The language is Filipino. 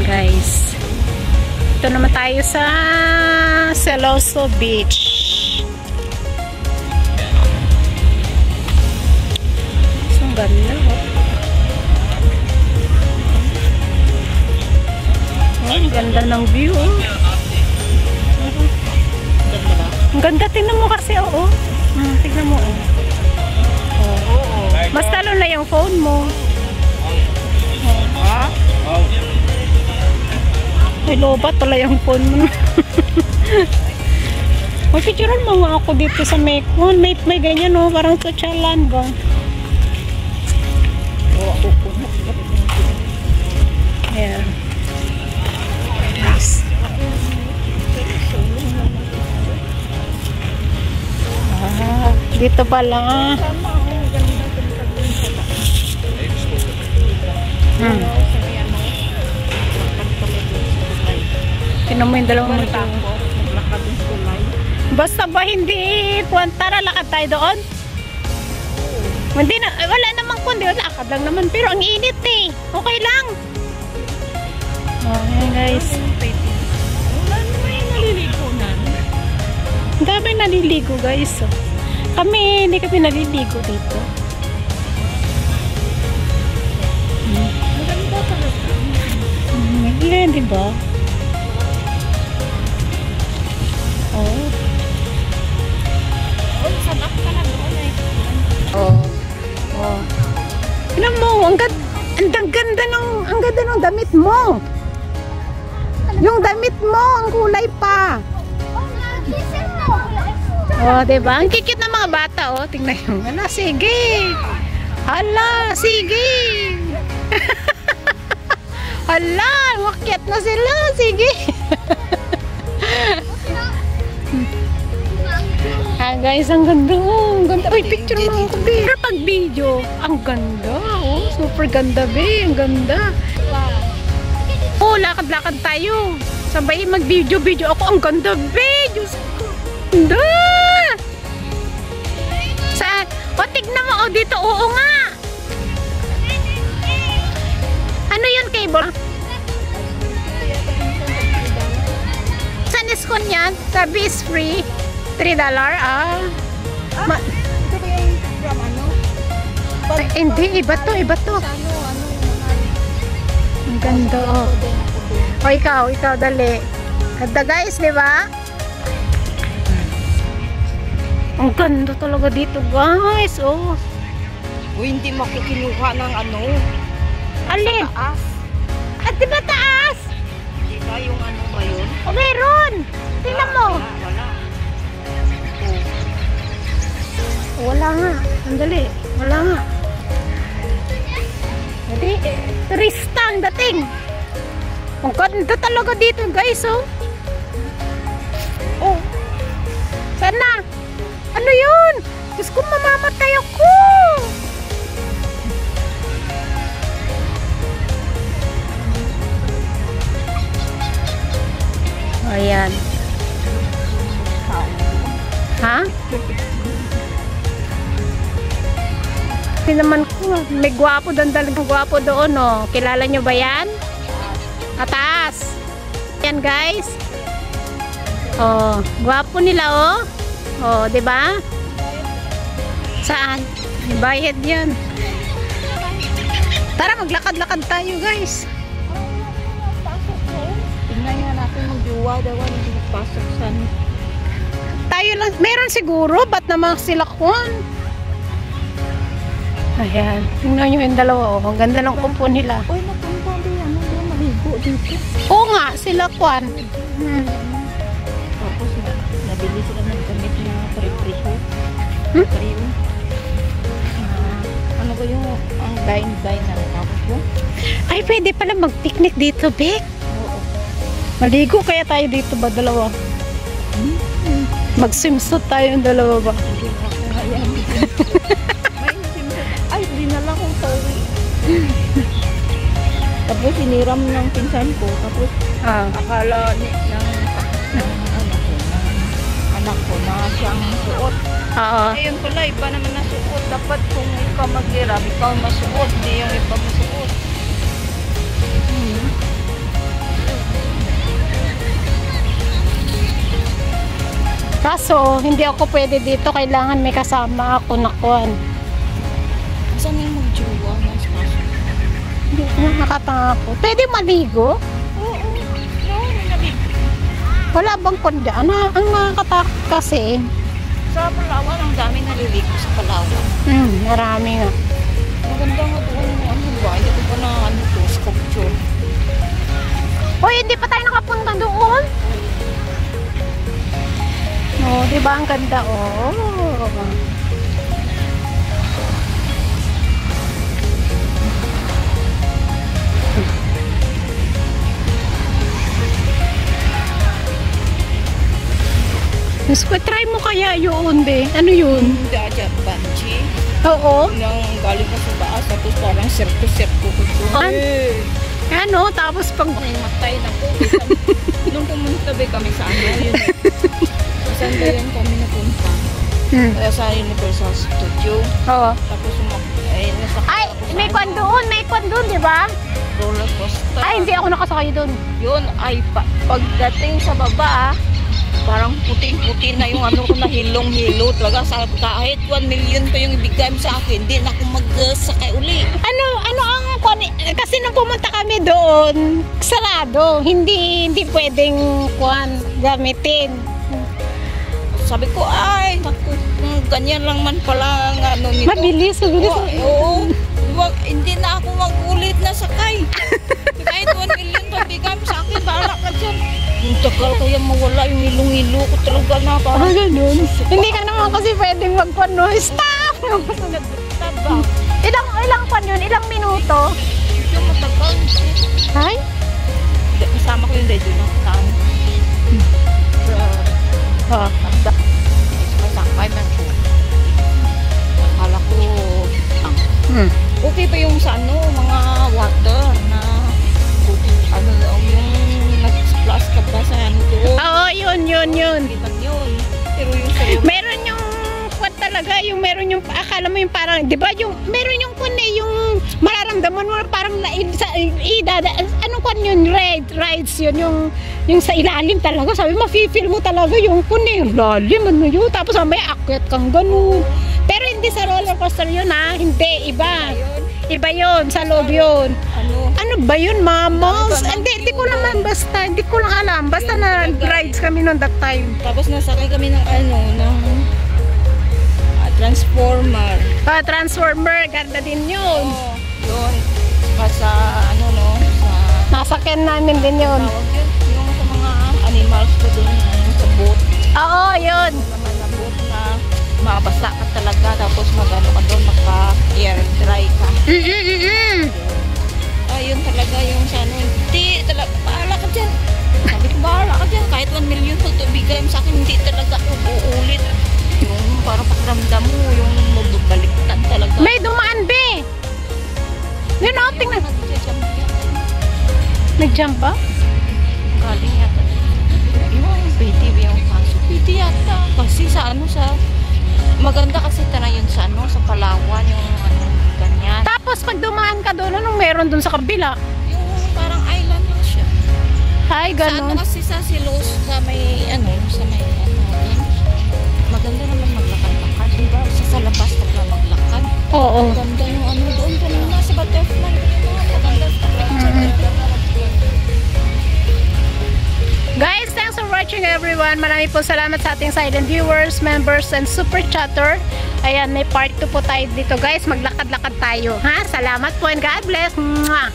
guys. Ito naman tayo sa Celoso Beach. Ang ganda, ang ganda ng view. Ang ganda, tingnan mo kasi, oo. Tingnan mo, mas talo na yung phone mo. Ay, lobat pala yung phone mo. May picturean mo nga ako dito sa Mekon. May ganyan, no? Parang sa Chalan ba? Ayan. Nice. Dito pala. Tinan mo yung dalawang mga. Basta ba hindi tara lakad tayo doon? Hindi na, wala namang kundi, lakad lang naman, pero ang init eh. Okay lang. Okay guys. Ang dami naliligo guys. Hindi kami naliligo dito. Maganda talaga. Maganda, di ba? Oh. Sabak ka na doon eh. Tignan mo, ang ganda ng damit mo. Yung damit mo, ang kulay pa. Oh, diba? Ang kikit ng mga bata, oh. Tingnan yung, sige. Hala, sige. Hala, wakyat na sila, sige. Guys, ang ganda, oh. Ang ganda. Uy, picture mo ako, be. Pero pag video, ang ganda, oh. Super ganda, be. Ang ganda. Oh, lakad-lakad tayo. Sabay mag-video ako. Ang ganda, be. Diyos ko. Ganda. Saan? O, tignan mo. O, dito. Oo nga. Ano yun, cable? Saan iskon yan? Sabi is free. $3. Ito ba yung from ano? Hindi. Iba to. Ang ganda, oh. O, ikaw, dali. Ganda, guys, di ba? Ang ganda talaga dito, guys. Oh. Uy, hindi makukinuha ng ano. Alin? Sa taas. At di ba taas? Hindi ba yung ano ba yun? O, meron. Tingnan mo. Wala nga. Sandali. Wala nga. Hindi. Turista ang dating. Ang ganda talaga dito, guys, oh. Oh. Sana? Ano yun? Diyos ko, mamamatay ako. Ayan. Ha? Hindi naman ko. May gwapo doon. Gwapo doon, oh. Kilala nyo ba yan? Atas. Yan, guys. Oh, gwapo nila, oh. Oh, 'di ba? Saan? May bayad 'yan. Tara, maglakad-lakad tayo, guys. Tingnan nga natin mag-jowa daw hindi magpasok sa Tayo lang, meron siguro, ba't naman sila kuwan? Ayan, tingnan nyo yung dalawa, oh. Ang ganda ng upo nila. Uy, napunta din, ano doon, maligo dito. Oo nga, sila kuwan. Tapos, nabili sila ng damit na pre-preso. Ano ba yung ang dine na tapos mo? Ay, pwede pala mag-picnic dito, Bek. Oo. Maligo kaya tayo dito ba, dalawa? Mag-swimsuit tayo yung dalawa ba? Hindi ako kaya. Ay, dinala kong tawi. Tapos siniram ng pinsan ko. Tapos akala ng anak ko na siyang suot. Ayun pala, iba naman na suot. Dapat kung ikaw mag-hiram, ikaw masuot. Hindi yung iba masuot. Kaso, hindi ako pwede dito. Kailangan may kasama ako na kuwan. Saan yung magjuwa? Nasa kaso? Hindi ko nakatanga ako. Pwede maligo? Oo. No, nalalig. Wala bang kundi? Ang nakakatakot kasi. Sa Palawan, ang dami naliligo sa Palawan. Marami nga. Maganda nga doon. Ano ba? Hindi ko pa na ano to, sculpture. Hoy, hindi pa tayo nakapunta doon. Oh, di ba ang ganda? Oh. Mas try mo kaya yun, be. Ano yun? Daja Banji. Oo. Nang galing ka sa taas, tapos parang sirko-sirko ko doon. Ano? Tapos pag... Ay, matay na po. Nung pumunta ba kami sa ano, yun. Saan ba yun kami napunta? Kaya sa Universal Studio. Oo. Tapos nasa Ay, may kwan doon, di ba? roller coaster. Ay, hindi ako nakasakay doon. Yun ay pagdating sa baba, parang puting-puti na yung ano ko na hilong-hilo. Talaga sa kahit 1 million pa yung ibigay mo sa akin, hindi na ako magsakay uli. Ano ang kwan? Kasi nung pumunta kami doon, sarado. Hindi pwedeng kwan gamitin. Sabi ko, ay, naku, ganyan lang man pala ang ano nito. Mabilis. Oo. Hindi na ako mag-ulit na sakay. Kahit 1 million pa bigay mo sa akin, bahala ka dyan. Yung tagal kaya mawala yung ilong-ilo ko talaga na parang. Ganun. Hindi ka naman kasi pwedeng magkwan, no? Stop! Tabang. Ilang kwan yun? Ilang minuto? Yung matagal. Ay? Kasama ko yung dedo na saan. Oh. Masakay man ko. Akala ko, okay pa yung sa ano, mga water na ano yung nag-splash ka ba sa ano to? Oo, yun. Liban yun. Pero yung sa'yo, Meron yung kwan talaga, meron yung, akala mo yung parang, di ba, meron yung kwan yung mararamdaman mo parang anong kwan yun, rides yun, yung sa ilalim talaga, sabi mo, feel mo talaga yung kwan lalim, ano yun, tapos may akyat kang ganun. Pero hindi sa roller coaster yun hindi, iba. Iba yun, sa loob yun. Ano ba yun, Mamos? Hindi ko lang alam. Basta na rides kami noon that time. tapos nasakay kami ng transformer. Transformer, ganda din yun. Yun. Sa sa Nasakyan namin din yun. tawag yun, yung sa mga animals ko dun, sa boat. Oo, yun. Naman na boat na mabasa ka talaga, tapos magano ka doon, maka-air dry ka. Ayun talaga yung sa ano, hindi talaga, bahala ka dyan. Sabi ko, bahala ka dyan, kahit 1 million po ito bigay mo sa akin, hindi talaga ako uulit. Yung parang pakiramdam mo, yung magbabaliktad talaga. May dumaan, be. Yun, tingnan. Nag-jump ba? Galing yata. Yung PTV yung kaso. PT yata. Kasi sa maganda kasi tara yun sa sa Palawan, yung ganyan. Tapos pag dumaan ka doon, anong meron doon sa kabila? Yung parang island lang siya. Ay, ganun. Kasi sa Silos, sa may maganda naman maglakad-lakad. Diba? Sa labas na maglakad. Oo. Maganda yung doon ka naman sa butterfly. Maganda. Guys, thanks for watching everyone. Marami po salamat sa ating silent viewers, members, and super chatter. Ayan, may part 2 po tayo dito guys. Maglakad-lakad tayo. Ha? Salamat po and God bless. Mwah!